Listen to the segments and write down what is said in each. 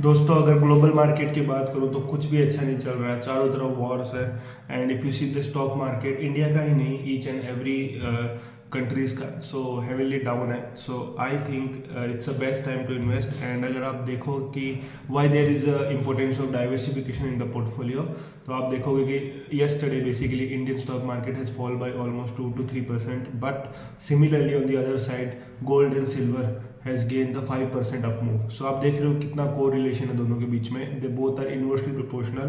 दोस्तों, अगर global market की बात करूं तो कुछ भी अच्छा नहीं चल रहा है। चारों तरफ वॉर्स है। And if you see the stock market, India का ही नहीं, ईच एंड एवरी कंट्रीज का सो हेविली डाउन है। So I think it's a best time to invest. And अगर आप देखो कि why there is a importance of diversification in the portfolio, तो आप देखोगे कि yesterday basically Indian stock market has fall by almost 2 to 3%, but similarly on the other side gold and silver has gain the 5% of move. So आप देख रहे हो कितना को रिलेशन है दोनों के बीच में। They both are inversely proportional.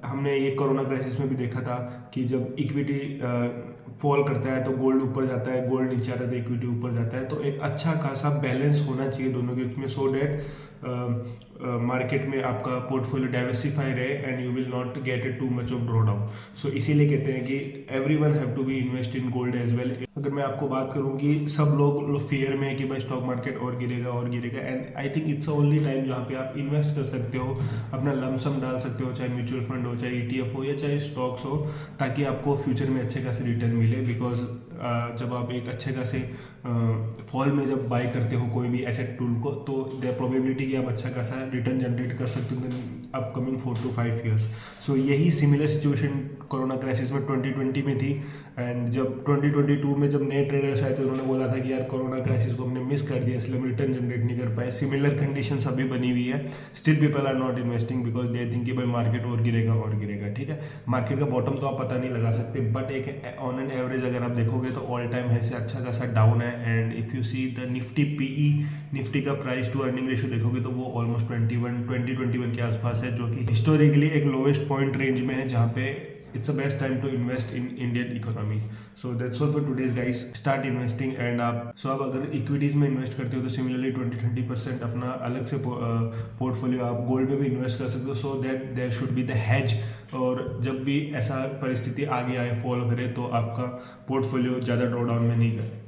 हमने ये कोरोना क्राइसिस में भी देखा था कि जब इक्विटी फॉल करता है तो गोल्ड ऊपर जाता है, गोल्ड नीचे आता है तो इक्विटी ऊपर जाता है। तो एक अच्छा खासा बैलेंस होना चाहिए दोनों के बीच में, सो डैट मार्केट में आपका पोर्टफोलियो डाइवर्सिफाई रहे and you will not get it too much of draw down. So इसीलिए कहते हैं कि every one have to be invest in gold as well. अगर मैं आपको बात करूँ कि सब लोग फियर में है कि भाई स्टॉक मार्केट और गिरेगा, and I think it's only time जहाँ पे आप इन्वेस्ट कर सकते हो, अपना लमसम डाल सकते हो, चाहे म्यूचुअल फंड हो, चाहे ETF हो, या चाहे स्टॉक्स हो, ताकि आपको फ्यूचर में अच्छे खासे रिटर्न मिले। बिकॉज जब आप एक अच्छे खासे फॉल में जब बाय करते हो कोई भी एसेट टूल को, तो देयर प्रोबेबिलिटी कि आप अच्छा खासा रिटर्न जनरेट कर सकते हो इन अपकमिंग 4 to 5 years। सो यही सिमिलर सिचुएशन कोरोना क्राइसिस में 2020 में थी। एंड जब 2022 में जब नए ट्रेडर्स आए तो उन्होंने बोला था कि यार कोरोना क्राइसिस को हमने मिस कर दिया, इसलिए हम रिटर्न जनरेट नहीं कर पाए। सिमिलर कंडीशंस अभी बनी हुई है। Still people are not investing because they think कि भाई मार्केट और गिरेगा। ठीक है, मार्केट का बॉटम तो आप पता नहीं लगा सकते, बट एक ऑन एन एवरेज अगर आप देखोगे तो ऑल टाइम है से अच्छा खासा डाउन है। And if you see the Nifty PE, Nifty का प्राइस टू अर्निंग रेशियो देखोगे तो वो ऑलमोस्ट 21 के आसपास है, जो कि हिस्टोरिकली एक लोवेस्ट पॉइंट रेंज में है, जहाँ पे it's a best time to invest in Indian economy. So that's all for today's guys. Start investing. And आप अगर इक्विटीज में इन्वेस्ट करते हो तो सिमिलरली 20-20% अपना अलग से पोर्टफोलियो आप गोल्ड में भी इन्वेस्ट कर सकते हो, so that there should be the hedge. और जब भी ऐसा परिस्थिति आगे आए, फॉल करे, तो आपका पोर्टफोलियो ज़्यादा ड्रॉ डाउन में नहीं करे।